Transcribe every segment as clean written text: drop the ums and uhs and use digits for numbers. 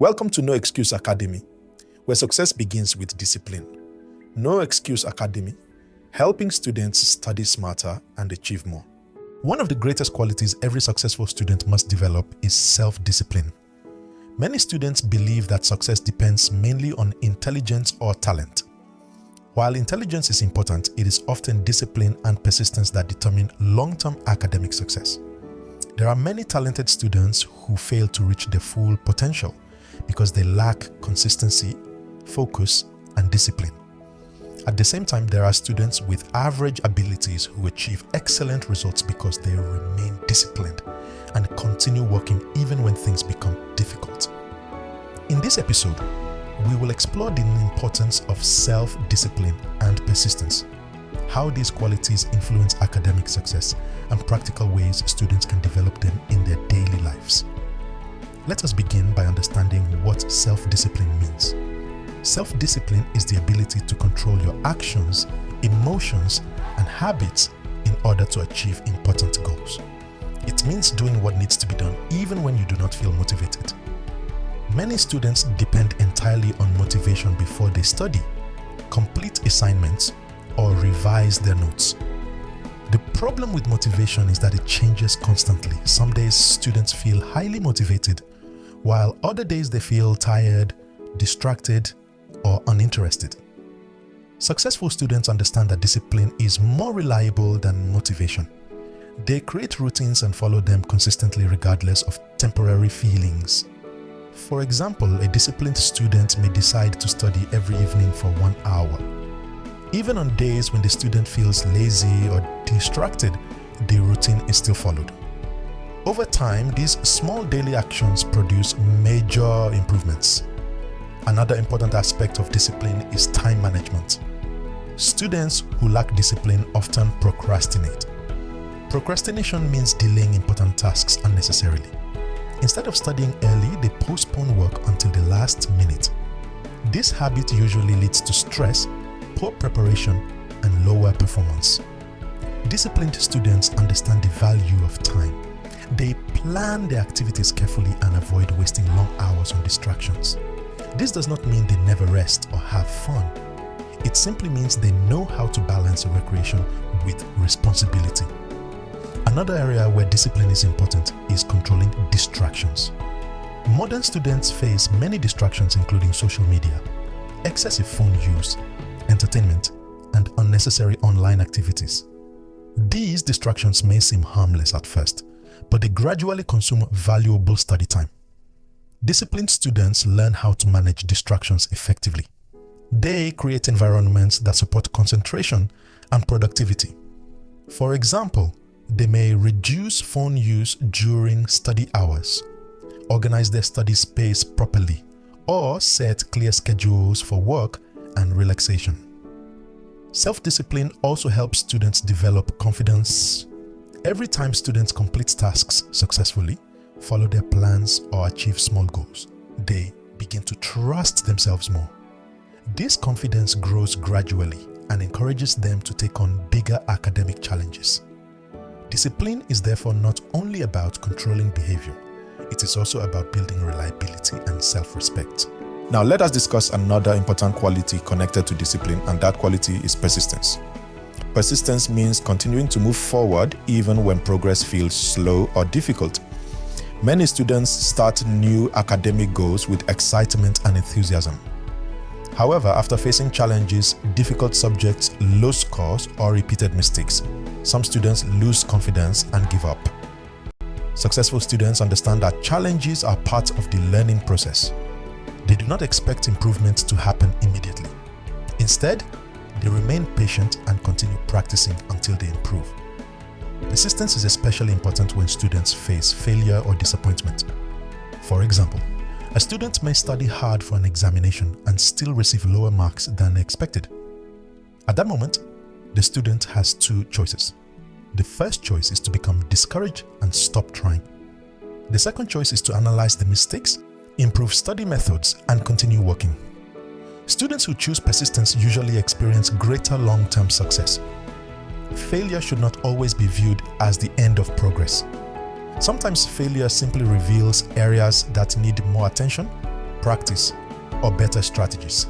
Welcome to No Excuse Academy, where success begins with discipline. No Excuse Academy, helping students study smarter and achieve more. One of the greatest qualities every successful student must develop is self-discipline. Many students believe that success depends mainly on intelligence or talent. While intelligence is important, it is often discipline and persistence that determine long-term academic success. There are many talented students who fail to reach their full potential because they lack consistency, focus, and discipline. At the same time, there are students with average abilities who achieve excellent results because they remain disciplined and continue working even when things become difficult. In this episode, we will explore the importance of self-discipline and persistence, how these qualities influence academic success, and practical ways students can develop them in their daily lives. Let us begin by understanding what self-discipline means. Self-discipline is the ability to control your actions, emotions, and habits in order to achieve important goals. It means doing what needs to be done even when you do not feel motivated. Many students depend entirely on motivation before they study, complete assignments, or revise their notes. The problem with motivation is that it changes constantly. Some days students feel highly motivated, while other days they feel tired, distracted, or uninterested. Successful students understand that discipline is more reliable than motivation. They create routines and follow them consistently regardless of temporary feelings. For example, a disciplined student may decide to study every evening for 1 hour. Even on days when the student feels lazy or distracted, the routine is still followed. Over time, these small daily actions produce major improvements. Another important aspect of discipline is time management. Students who lack discipline often procrastinate. Procrastination means delaying important tasks unnecessarily. Instead of studying early, they postpone work until the last minute. This habit usually leads to stress, poor preparation, and lower performance. Disciplined students understand the value of time. They plan their activities carefully and avoid wasting long hours on distractions. This does not mean they never rest or have fun. It simply means they know how to balance recreation with responsibility. Another area where discipline is important is controlling distractions. Modern students face many distractions including social media, excessive phone use, entertainment, and unnecessary online activities. These distractions may seem harmless at first, but they gradually consume valuable study time. Disciplined students learn how to manage distractions effectively. They create environments that support concentration and productivity. For example, they may reduce phone use during study hours, organize their study space properly, or set clear schedules for work and relaxation. Self-discipline also helps students develop confidence. Every time students complete tasks successfully, follow their plans, or achieve small goals, they begin to trust themselves more. This confidence grows gradually and encourages them to take on bigger academic challenges. Discipline is therefore not only about controlling behavior, it is also about building reliability and self-respect. Now let us discuss another important quality connected to discipline, and that quality is persistence. Persistence means continuing to move forward even when progress feels slow or difficult. Many students start new academic goals with excitement and enthusiasm. However, after facing challenges, difficult subjects, low scores, or repeated mistakes, some students lose confidence and give up. Successful students understand that challenges are part of the learning process. They do not expect improvement to happen immediately. Instead, they remain patient and continue practicing until they improve. Persistence is especially important when students face failure or disappointment. For example, a student may study hard for an examination and still receive lower marks than expected. At that moment, the student has two choices. The first choice is to become discouraged and stop trying. The second choice is to analyze the mistakes, improve study methods, and continue working. Students who choose persistence usually experience greater long-term success. Failure should not always be viewed as the end of progress. Sometimes failure simply reveals areas that need more attention, practice, or better strategies.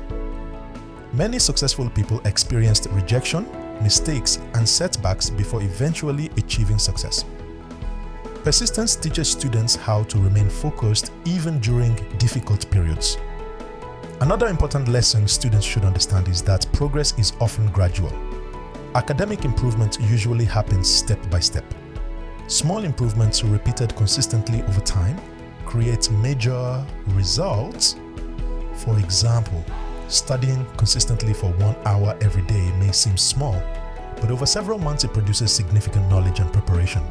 Many successful people experienced rejection, mistakes, and setbacks before eventually achieving success. Persistence teaches students how to remain focused even during difficult periods. Another important lesson students should understand is that progress is often gradual. Academic improvement usually happens step by step. Small improvements repeated consistently over time create major results. For example, studying consistently for 1 hour every day may seem small, but over several months it produces significant knowledge and preparation.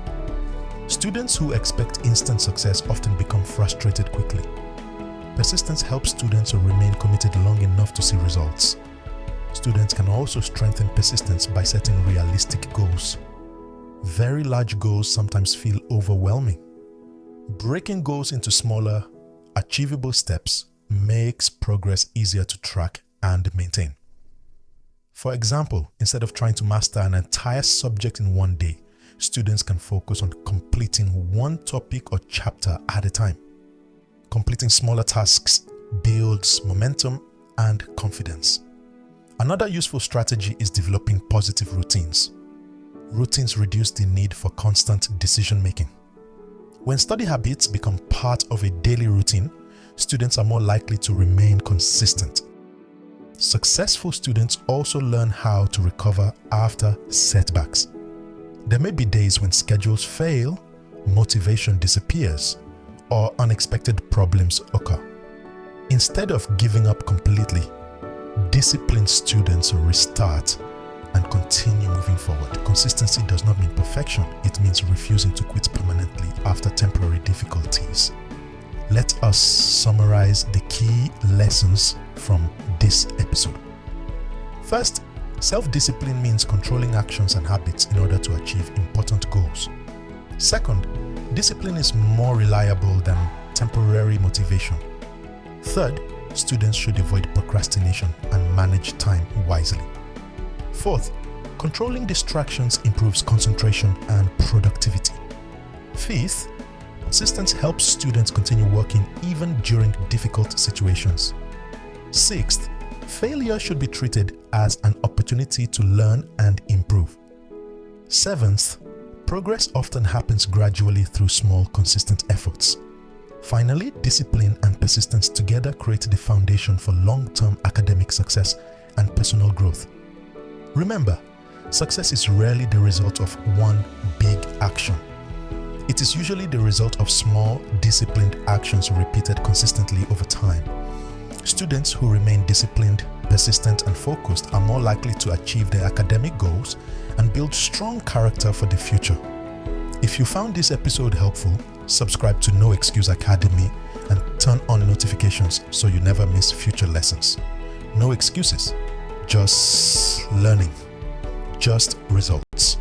Students who expect instant success often become frustrated quickly. Persistence helps students to remain committed long enough to see results. Students can also strengthen persistence by setting realistic goals. Very large goals sometimes feel overwhelming. Breaking goals into smaller, achievable steps makes progress easier to track and maintain. For example, instead of trying to master an entire subject in one day, students can focus on completing one topic or chapter at a time. Completing smaller tasks builds momentum and confidence. Another useful strategy is developing positive routines. Routines reduce the need for constant decision-making. When study habits become part of a daily routine, students are more likely to remain consistent. Successful students also learn how to recover after setbacks. There may be days when schedules fail, motivation disappears, or unexpected problems occur. Instead of giving up completely, disciplined students restart and continue moving forward. Consistency does not mean perfection, it means refusing to quit permanently after temporary difficulties. Let us summarize the key lessons from this episode. First, self-discipline means controlling actions and habits in order to achieve important goals. Second, discipline is more reliable than temporary motivation. Third, students should avoid procrastination and manage time wisely. Fourth, controlling distractions improves concentration and productivity. Fifth, persistence helps students continue working even during difficult situations. Sixth, failure should be treated as an opportunity to learn and improve. Seventh, progress often happens gradually through small, consistent efforts. Finally, discipline and persistence together create the foundation for long-term academic success and personal growth. Remember, success is rarely the result of one big action. It is usually the result of small, disciplined actions repeated consistently over time. Students who remain disciplined, persistent, and focused are more likely to achieve their academic goals and build strong character for the future. If you found this episode helpful, subscribe to No Excuse Academy and turn on notifications so you never miss future lessons. No excuses, just learning, just results.